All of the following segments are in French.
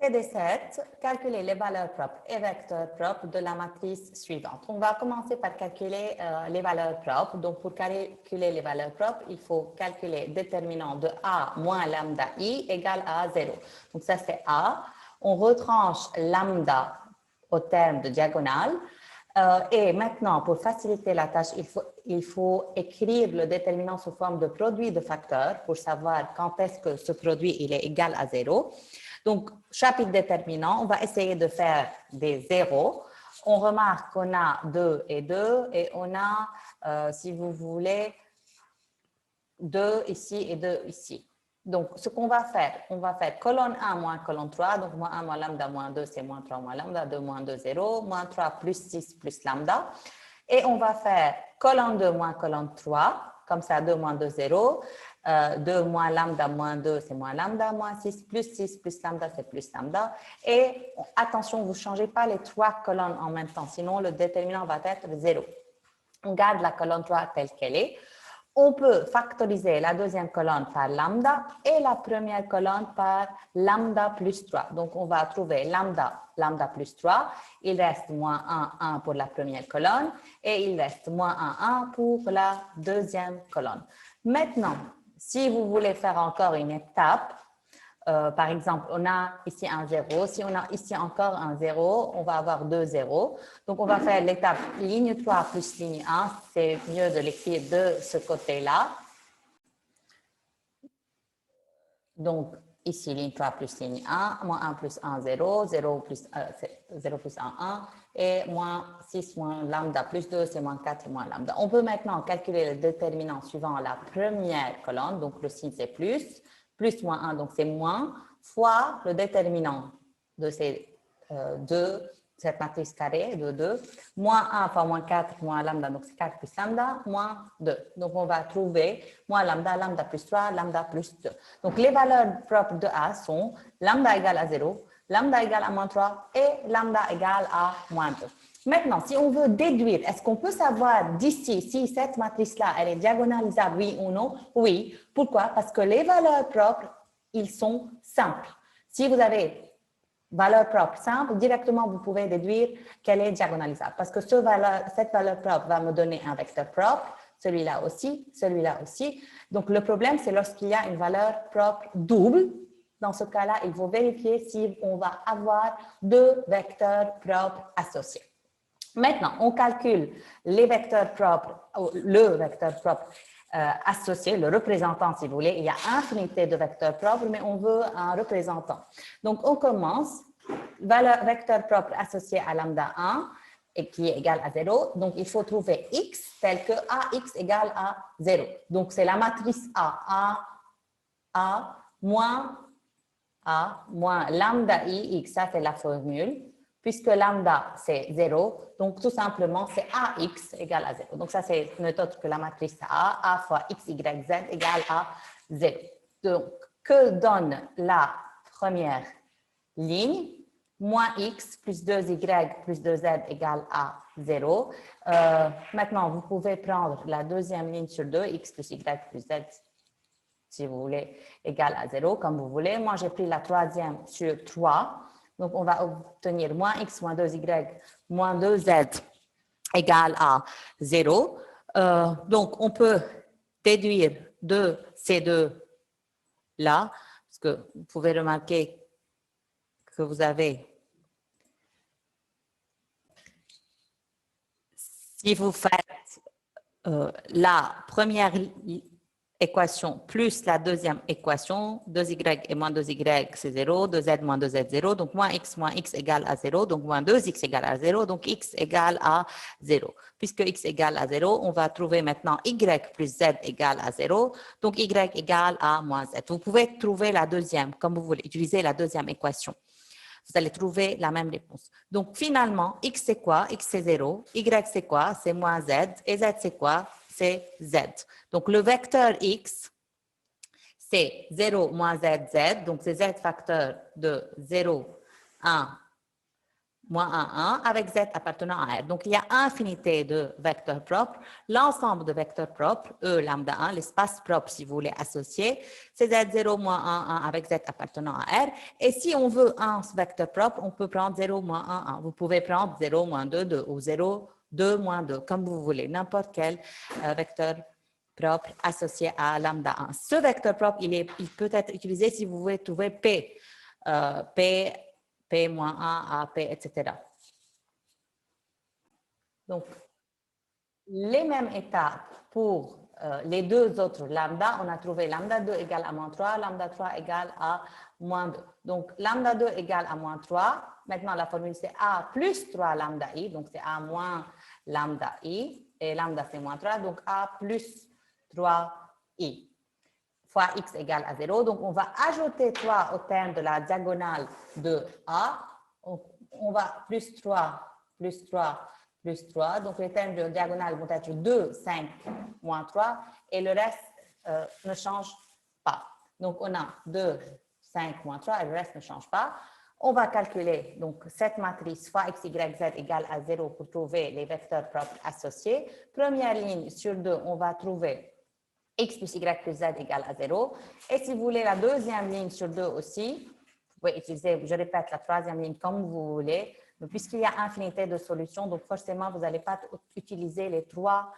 PD7, calculer les valeurs propres et vecteurs propres de la matrice suivante. On va commencer par calculer les valeurs propres. Donc, pour calculer les valeurs propres, il faut calculer déterminant de A moins lambda I égale à 0. Donc, ça, c'est A. On retranche lambda au terme de diagonale. Et maintenant, pour faciliter la tâche, il faut écrire le déterminant sous forme de produit de facteurs pour savoir quand est-ce que ce produit il est égal à 0. Donc, chapitre déterminant, on va essayer de faire des zéros. On remarque qu'on a 2 et 2 et on a, si vous voulez, 2 ici et 2 ici. Donc, ce qu'on va faire colonne 1 moins colonne 3. Donc, moins 1 moins lambda moins 2, c'est moins 3 moins lambda, 2 moins 2, 0. Moins 3 plus 6 plus lambda. Et on va faire colonne 2 moins colonne 3. Comme ça, 2 moins 2, 0. 2 moins lambda moins 2, c'est moins lambda, moins 6 plus lambda, c'est plus lambda. Et attention, vous ne changez pas les 3 colonnes en même temps, sinon le déterminant va être 0. On garde la colonne 3 telle qu'elle est. On peut factoriser la deuxième colonne par lambda et la première colonne par lambda plus 3. Donc, on va trouver lambda plus 3. Il reste moins 1, 1 pour la première colonne et il reste moins 1, 1 pour la deuxième colonne. Maintenant, si vous voulez faire encore une étape, par exemple, on a ici un 0. Si on a ici encore un 0, on va avoir 2 zéros. Donc, on va faire l'étape ligne 3 plus ligne 1. C'est mieux de l'écrire de ce côté-là. Donc, ici, ligne 3 plus ligne 1, moins 1 plus 1, 0, 0 plus 1, 1, et moins 6 moins lambda plus 2, c'est moins 4 moins lambda. On peut maintenant calculer le déterminant suivant la première colonne. Donc, le signe, c'est plus moins 1, donc c'est moins, fois le déterminant de ces cette matrice carrée de 2, moins 1 fois moins 4, moins lambda, donc c'est 4 plus lambda, moins 2. Donc, on va trouver moins lambda, lambda plus 3, lambda plus 2. Donc, les valeurs propres de A sont lambda égale à 0, lambda égale à moins 3 et lambda égale à moins 2. Maintenant, si on veut déduire, est-ce qu'on peut savoir d'ici si cette matrice-là, elle est diagonalisable, oui ou non? Oui. Pourquoi? Parce que les valeurs propres, ils sont simples. Si vous avez valeur propre simple, directement, vous pouvez déduire qu'elle est diagonalisable. Parce que cette valeur propre va me donner un vecteur propre, celui-là aussi, celui-là aussi. Donc, le problème, c'est lorsqu'il y a une valeur propre double. Dans ce cas-là, il faut vérifier si on va avoir 2 vecteurs propres associés. Maintenant, on calcule les vecteurs propres, le vecteur propre associé, le représentant si vous voulez. Il y a infinité de vecteurs propres, mais on veut un représentant. Donc, on commence, vecteur propre associé à lambda 1 et qui est égal à 0. Donc, il faut trouver x tel que ax égale à 0. Donc, c'est la matrice A moins lambda i, x, ça c'est la formule. Puisque lambda, c'est 0, donc tout simplement, c'est AX égale à 0. Donc, ça, c'est ne autre que la matrice A fois X, Y, Z égale à 0. Donc, que donne la première ligne? Moins X plus 2Y plus 2Z égale à 0. Maintenant, vous pouvez prendre la deuxième ligne sur 2, X plus Y plus Z, si vous voulez, égale à 0, comme vous voulez. Moi, j'ai pris la troisième sur 3. Donc, on va obtenir moins x moins 2y moins 2z égale à 0. Donc, on peut déduire de ces deux-là, parce que vous pouvez remarquer que vous avez, si vous faites la première équation plus la deuxième équation, 2y et moins 2y, c'est 0, 2z moins 2z, 0, donc moins x égale à 0, donc moins 2x égale à 0, donc x égale à 0. Puisque x égale à 0, on va trouver maintenant y plus z égale à 0, donc y égale à moins z. Vous pouvez trouver la deuxième, comme vous voulez, utiliser la deuxième équation. Vous allez trouver la même réponse. Donc, finalement, x c'est quoi? X c'est 0. Y c'est quoi? C'est moins z. Et z c'est quoi? C'est z. Donc, le vecteur x, c'est 0 moins z, z. Donc, c'est z facteur de 0, 1, moins 1 avec z appartenant à R. Donc, il y a infinité de vecteurs propres. L'ensemble de vecteurs propres, E lambda 1, l'espace propre, si vous voulez associer, c'est z0 moins 1 avec z appartenant à R. Et si on veut un vecteur propre, on peut prendre 0 moins 1. Vous pouvez prendre 0 moins 2, 2 ou 0, 2 moins 2, comme vous voulez, n'importe quel vecteur propre associé à lambda 1. Ce vecteur propre, il peut être utilisé si vous voulez trouver P. P moins 1 à P, etc. Donc, les mêmes étapes pour les deux autres lambda, on a trouvé lambda 2 égale à moins 3, lambda 3 égale à moins 2. Donc, lambda 2 égale à moins 3. Maintenant, la formule, c'est A plus 3 lambda I. Donc, c'est A moins lambda I. Et lambda, c'est moins 3. Donc, A plus 3 I fois x égale à 0. Donc, on va ajouter 3 au terme de la diagonale de A. On va plus 3, plus 3, plus 3. Donc, les termes de diagonale vont être 2, 5, moins 3. Et le reste ne change pas. Donc, on a 2, 5, moins 3 et le reste ne change pas. On va calculer donc cette matrice fois x, y, z égale à 0 pour trouver les vecteurs propres associés. Première ligne sur 2, on va trouver x plus y plus z égale à 0. Et si vous voulez la deuxième ligne sur 2 aussi, vous pouvez utiliser, je répète, la troisième ligne comme vous voulez. Puisqu'il y a infinité de solutions, donc forcément, vous n'allez pas utiliser les trois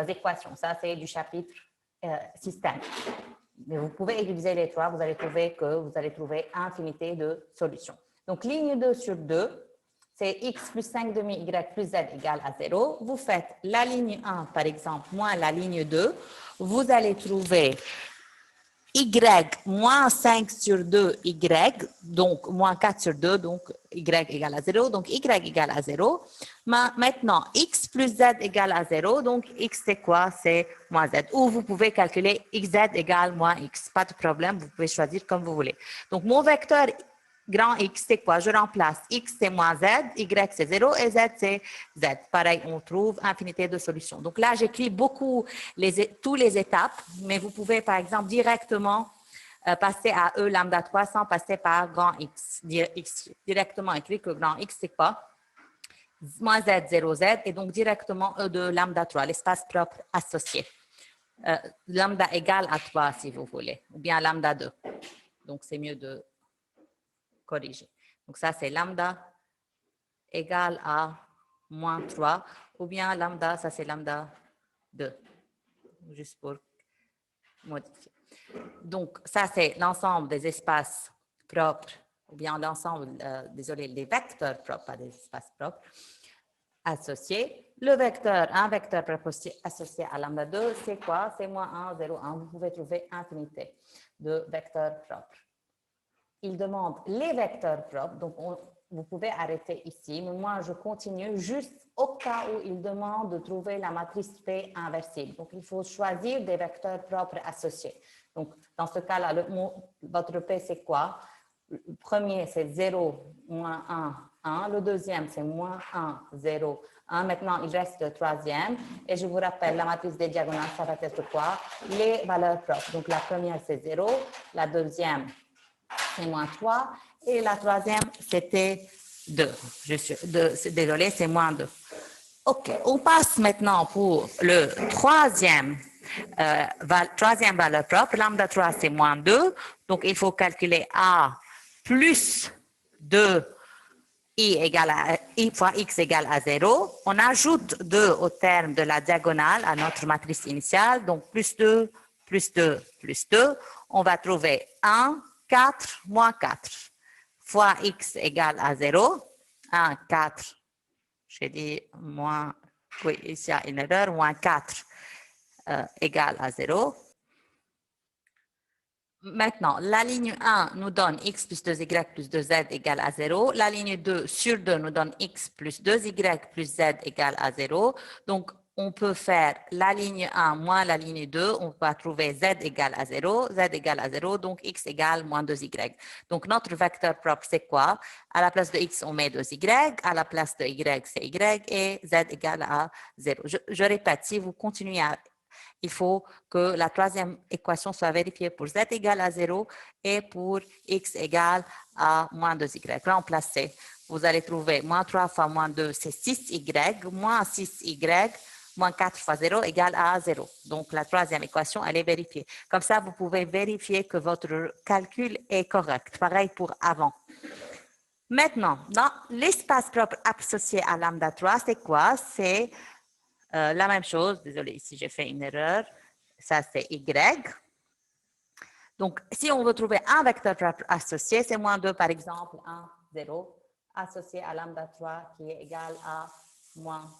équations. Ça, c'est du chapitre système. Mais vous pouvez utiliser les trois, vous allez trouver infinité de solutions. Donc, ligne 2 sur 2, c'est x plus 5 demi y plus z égale à 0. Vous faites la ligne 1, par exemple, moins la ligne 2. Vous allez trouver y moins 5 sur 2 y, donc moins 4 sur 2, donc y égale à 0, donc y égale à 0. Maintenant, x plus z égale à 0, donc x c'est quoi? C'est moins z. Ou vous pouvez calculer xz égale moins x, pas de problème, vous pouvez choisir comme vous voulez. Donc mon vecteur grand X, c'est quoi? Je remplace X, c'est moins Z, Y, c'est 0 et Z, c'est Z. Pareil, on trouve infinité de solutions. Donc là, j'écris beaucoup toutes les étapes, mais vous pouvez, par exemple, directement passer à E lambda 3 sans passer par grand X. Directement écrit que grand X, c'est quoi? Moins Z, 0, Z, et donc directement E de lambda 3, l'espace propre associé. Lambda égale à 3, si vous voulez, ou bien lambda 2. Donc, c'est mieux de corriger. Donc, ça, c'est lambda égale à moins 3, ou bien lambda, ça, c'est lambda 2, juste pour modifier. Donc, ça, c'est l'ensemble des espaces propres, ou bien l'ensemble, désolé, des vecteurs propres, pas des espaces propres, associés. Le vecteur, un vecteur propre associé à lambda 2, c'est quoi? C'est moins 1, 0, 1. Vous pouvez trouver infinité de vecteurs propres. Il demande les vecteurs propres, donc vous pouvez arrêter ici, mais moi je continue juste au cas où il demande de trouver la matrice P inversible. Donc il faut choisir des vecteurs propres associés. Donc dans ce cas-là, votre P c'est quoi? Le premier c'est 0, moins 1, 1. Le deuxième c'est moins 1, 0, 1. Maintenant il reste le troisième. Et je vous rappelle, la matrice des diagonales, ça va être quoi? Les valeurs propres. Donc la première c'est 0, la deuxième c'est moins 3. Et la troisième, c'était 2. Désolé, c'est moins 2. OK. On passe maintenant pour le troisième valeur propre. Lambda 3, c'est moins 2. Donc, il faut calculer A plus 2 I fois x égale à 0. On ajoute 2 au terme de la diagonale à notre matrice initiale. Donc, plus 2, plus 2, plus 2. On va trouver 1, 4, moins 4 fois x égale à 0. 1, 4, j'ai dit moins, oui, ici il y a une erreur, moins 4 égale à 0. Maintenant, la ligne 1 nous donne x plus 2y plus 2z égale à 0. La ligne 2 sur 2 nous donne x plus 2y plus z égale à 0. Donc, on peut faire la ligne 1 moins la ligne 2. On va trouver z égale à 0. Z égale à 0, donc x égale moins 2y. Donc, notre vecteur propre, c'est quoi? À la place de x, on met 2y. À la place de y, c'est y. Et z égale à 0. Je répète, si vous continuez à il faut que la troisième équation soit vérifiée pour z égale à 0 et pour x égale à moins 2y. Remplacez. vous allez trouver moins 3 fois moins 2, c'est 6y, moins 6y, moins 4 fois 0 égale à 0. Donc, la troisième équation, elle est vérifiée. Comme ça, vous pouvez vérifier que votre calcul est correct. Pareil pour avant. Maintenant, dans l'espace propre associé à lambda 3, c'est quoi? C'est la même chose. Désolé, ici, j'ai fait une erreur. Ça, c'est y. Donc, si on veut trouver un vecteur propre associé, c'est moins 2, par exemple, 1, 0, associé à lambda 3 qui est égal à moins